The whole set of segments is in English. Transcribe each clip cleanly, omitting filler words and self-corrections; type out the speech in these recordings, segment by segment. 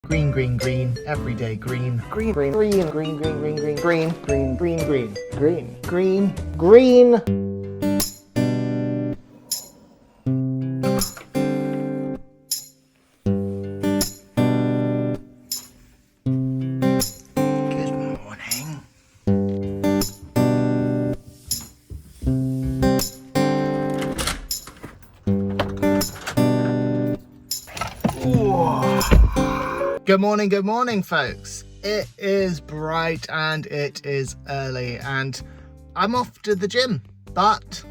Green, green, green, everyday green. Green, green, green, green, green, green, green, green, green, green, green, green, green, green. Good morning. Good morning, folks. It is bright and it is early and I'm off to the gym. But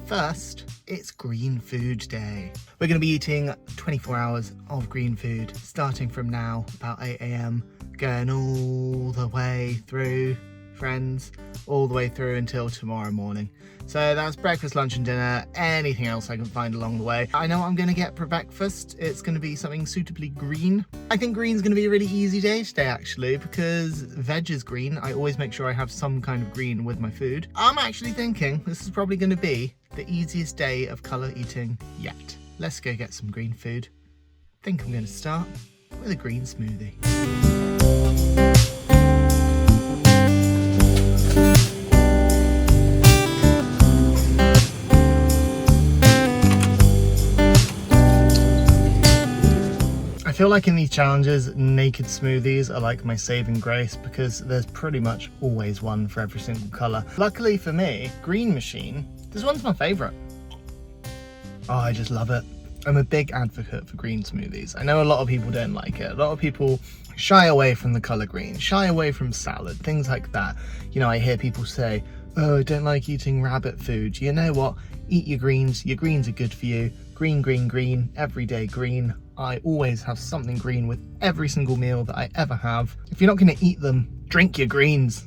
first, it's Green Food Day. We're going to be eating 24 hours of green food, starting from now, about 8 a.m, going all the way through, friends, all the way through until tomorrow morning. So that's breakfast, lunch and dinner, anything else I can find along the way. I know what I'm going to get for breakfast. It's going to be something suitably green. I think green's going to be a really easy day today, actually, because veg is green. I always make sure I have some kind of green with my food. I'm actually thinking this is probably going to be the easiest day of colour eating yet. Let's go get some green food. I think I'm going to start with a green smoothie. I feel like in these challenges, naked smoothies are like my saving grace because there's pretty much always one for every single colour. Luckily for me, Green Machine, this one's my favourite. Oh, I just love it. I'm a big advocate for green smoothies. I know a lot of people don't like it. A lot of people shy away from the colour green, shy away from salad, things like that. You know, I hear people say, oh, I don't like eating rabbit food. You know what? Eat your greens are good for you. Green, green, green, everyday green. I always have something green with every single meal that I ever have. If you're not going to eat them, drink your greens.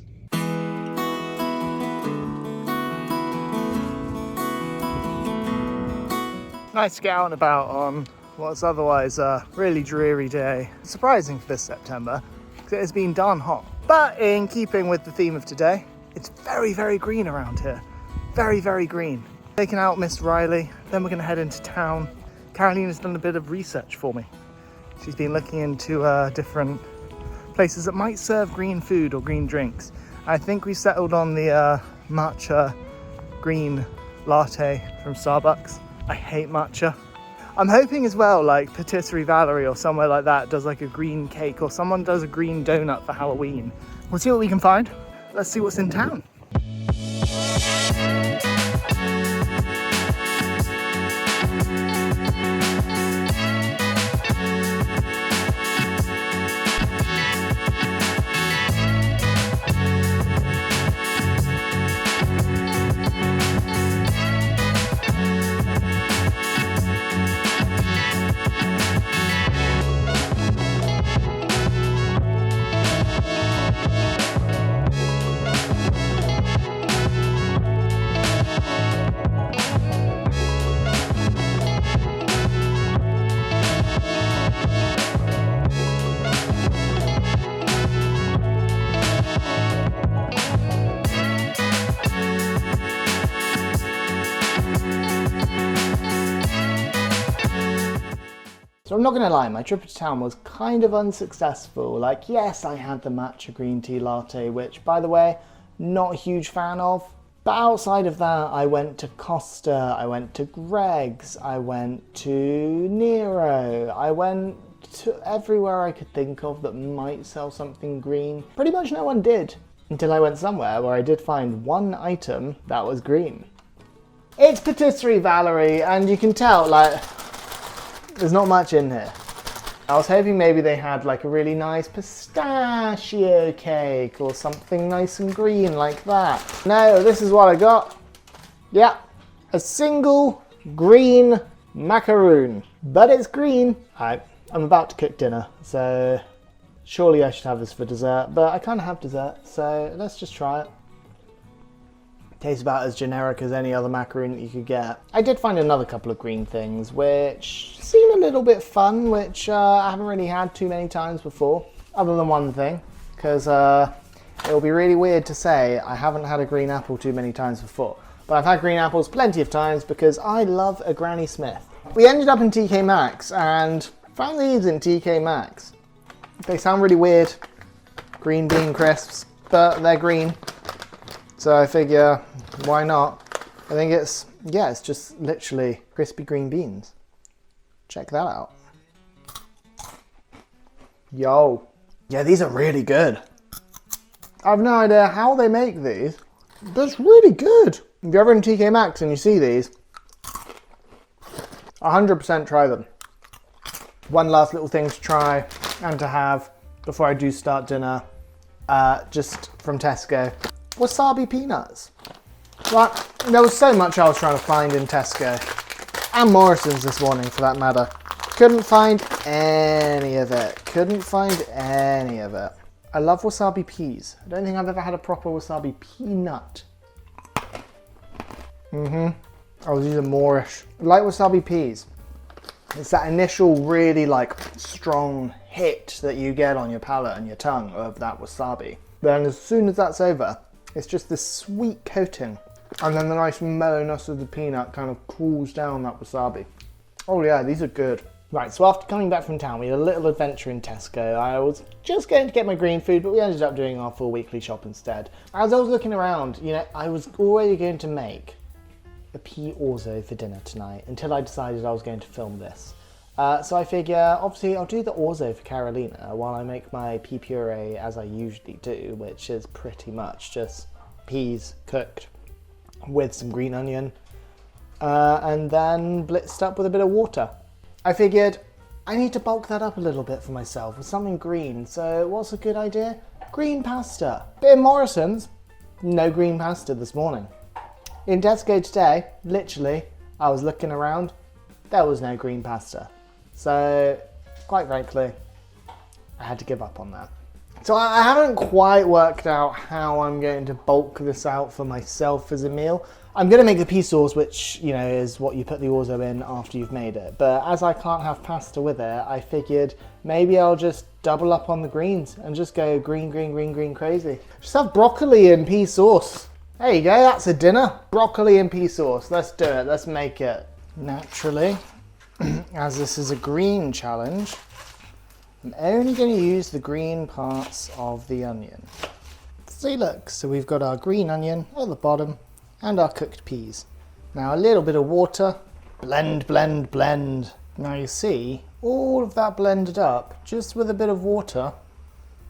Nice to get out and about on what's otherwise a really dreary day. Surprising for this September, because it has been darn hot. But in keeping with the theme of today, it's very, very green around here. Very, very green. Taking out Miss Riley, then we're going to head into town. Caroline has done a bit of research for me. She's been looking into different places that might serve green food or green drinks. I think we settled on the matcha green latte from Starbucks. I hate matcha. I'm hoping as well, like Patisserie Valerie or somewhere like that does like a green cake, or someone does a green donut for Halloween. We'll see what we can find. Let's see what's in town. So I'm not going to lie, my trip to town was kind of unsuccessful. Like, yes, I had the matcha green tea latte, which, by the way, not a huge fan of. But outside of that, I went to Costa, I went to Greggs, I went to Nero, I went to everywhere I could think of that might sell something green. Pretty much no one did, until I went somewhere where I did find one item that was green. It's Patisserie Valerie, and you can tell, like, there's not much in here. I was hoping maybe they had like a really nice pistachio cake or something nice and green like that. No, this is what I got. Yeah, a single green macaroon. But it's green. I'm about to cook dinner, so surely I should have this for dessert, but I can't have dessert, so let's just try it. Tastes about as generic as any other macaroon that you could get. I did find another couple of green things which seem a little bit fun, which I haven't really had too many times before, other than one thing, because it'll be really weird to say I haven't had a green apple too many times before. But I've had green apples plenty of times because I love a Granny Smith. We ended up in TK Maxx and found these in TK Maxx. They sound really weird. Green bean crisps, but they're green. So I figure, why not? I think it's just literally crispy green beans. Check that out. Yo. Yeah, these are really good. I have no idea how they make these, but it's really good. If you're ever in TK Maxx and you see these, 100% try them. One last little thing to try and to have before I do start dinner, just from Tesco. Wasabi peanuts. Well, there was so much I was trying to find in Tesco, and Morrison's this morning for that matter. Couldn't find any of it. Couldn't find any of it. I love wasabi peas. I don't think I've ever had a proper wasabi peanut. Oh, these are Moorish. I like wasabi peas. It's that initial really like strong hit that you get on your palate and your tongue of that wasabi. Then as soon as that's over, it's just this sweet coating. And then the nice mellowness of the peanut kind of cools down that wasabi. Oh yeah, these are good. Right, so after coming back from town, we had a little adventure in Tesco. I was just going to get my green food, but we ended up doing our full weekly shop instead. As I was looking around, you know, I was already going to make a pea orzo for dinner tonight until I decided I was going to film this. So I figure, obviously, I'll do the orzo for Carolina while I make my pea puree as I usually do, which is pretty much just peas cooked with some green onion and then blitzed up with a bit of water. I figured I need to bulk that up a little bit for myself with something green, so what's a good idea? Green pasta. But in Morrison's, no green pasta this morning. In Tesco today, literally, I was looking around, there was no green pasta. So, quite frankly, I had to give up on that. So I haven't quite worked out how I'm going to bulk this out for myself as a meal. I'm going to make the pea sauce, which, you know, is what you put the orzo in after you've made it. But as I can't have pasta with it, I figured maybe I'll just double up on the greens and just go green, green, green, green crazy. Just have broccoli and pea sauce. There you go, that's a dinner. Broccoli and pea sauce. Let's do it. Let's make it. Naturally, as this is a green challenge, I'm only going to use the green parts of the onion. See, look, so we've got our green onion at the bottom and our cooked peas. Now a little bit of water, blend, blend, blend. Now you see, all of that blended up, just with a bit of water,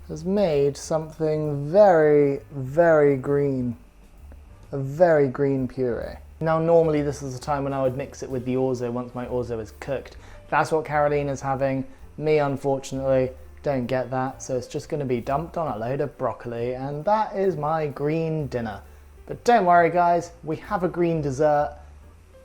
has made something very, very green. A very green puree. Now normally this is the time when I would mix it with the orzo once my orzo is cooked. That's what Carolina's having. Me, unfortunately, don't get that, so it's just going to be dumped on a load of broccoli, and that is my green dinner. But don't worry guys, we have a green dessert,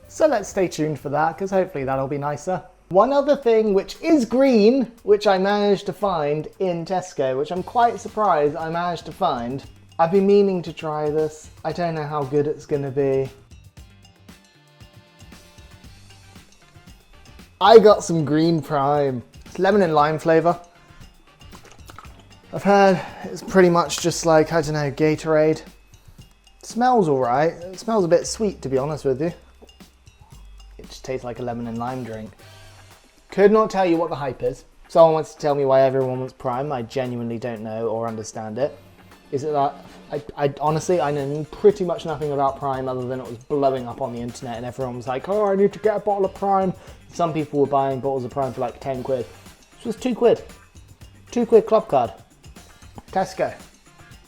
so let's stay tuned for that, because hopefully that'll be nicer. One other thing which is green, which I managed to find in Tesco, which I'm quite surprised I managed to find. I've been meaning to try this. I don't know how good it's going to be. I got some green prime. It's lemon and lime flavour. I've heard it's pretty much just like, I don't know, Gatorade. It smells alright. It smells a bit sweet, to be honest with you. It just tastes like a lemon and lime drink. Could not tell you what the hype is. Someone wants to tell me why everyone wants prime. I genuinely don't know or understand it. Is it that, I honestly, I know pretty much nothing about prime other than it was blowing up on the internet and everyone was like, oh, I need to get a bottle of prime. Some people were buying bottles of prime for like 10 quid. This was 2 quid. 2 quid club card. Tesco.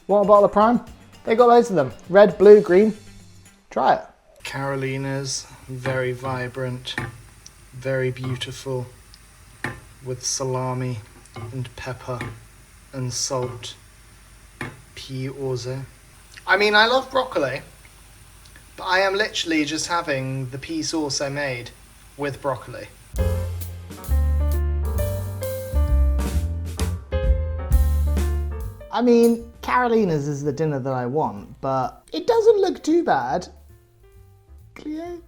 Want a bottle of prime? They got loads of them. Red, blue, green. Try it. Carolina's, very vibrant, very beautiful, with salami and pepper and salt. Pea orzo. I mean, I love broccoli, but I am literally just having the pea sauce I made with broccoli. I mean, Carolina's is the dinner that I want, but it doesn't look too bad. Cleo?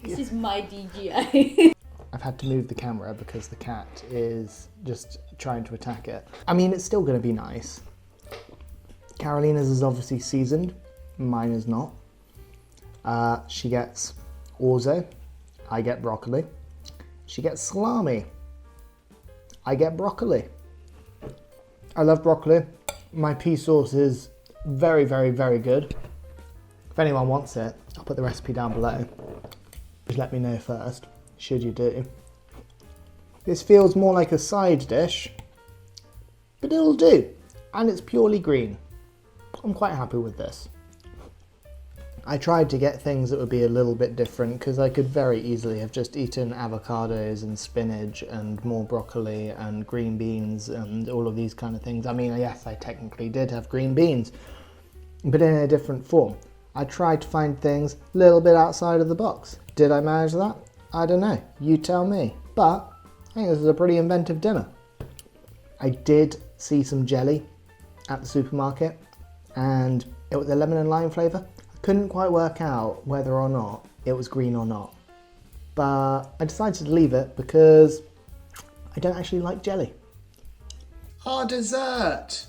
This is my DGI. I've had to move the camera because the cat is just trying to attack it. I mean, it's still going to be nice. Carolina's is obviously seasoned, mine is not. She gets orzo, I get broccoli. She gets salami. I get broccoli. I love broccoli. My pea sauce is very, very, very good. If anyone wants it, I'll put the recipe down below. Just let me know first, should you do. This feels more like a side dish, but it'll do. And it's purely green. I'm quite happy with this. I tried to get things that would be a little bit different because I could very easily have just eaten avocados and spinach and more broccoli and green beans and all of these kind of things. I mean, yes, I technically did have green beans, but in a different form. I tried to find things a little bit outside of the box. Did I manage that? I don't know. You tell me. But I think this is a pretty inventive dinner. I did see some jelly at the supermarket and it was a lemon and lime flavour. Couldn't quite work out whether or not it was green or not, but I decided to leave it because I don't actually like jelly. Our dessert!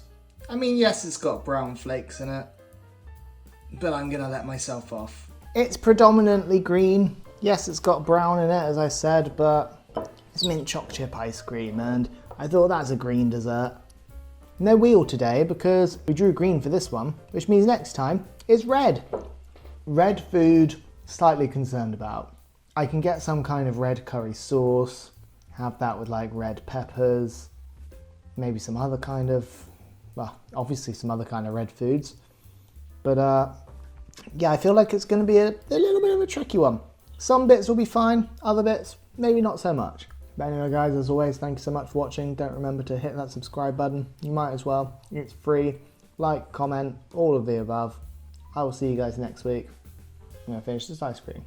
I mean, yes, it's got brown flakes in it, but I'm gonna let myself off. It's predominantly green. Yes, it's got brown in it, as I said, but it's mint choc chip ice cream, and I thought that's a green dessert. No wheel today because we drew green for this one, which means next time it's red. Red food, slightly concerned about. I can get some kind of red curry sauce, have that with like red peppers, maybe some other kind of, well, obviously some other kind of red foods. But yeah, I feel like it's going to be a little bit of a tricky one. Some bits will be fine, other bits maybe not so much. But anyway guys, as always, thank you so much for watching. Don't remember to hit that subscribe button. You might as well. It's free. Like, comment, all of the above. I will see you guys next week. I'm going to finish this ice cream.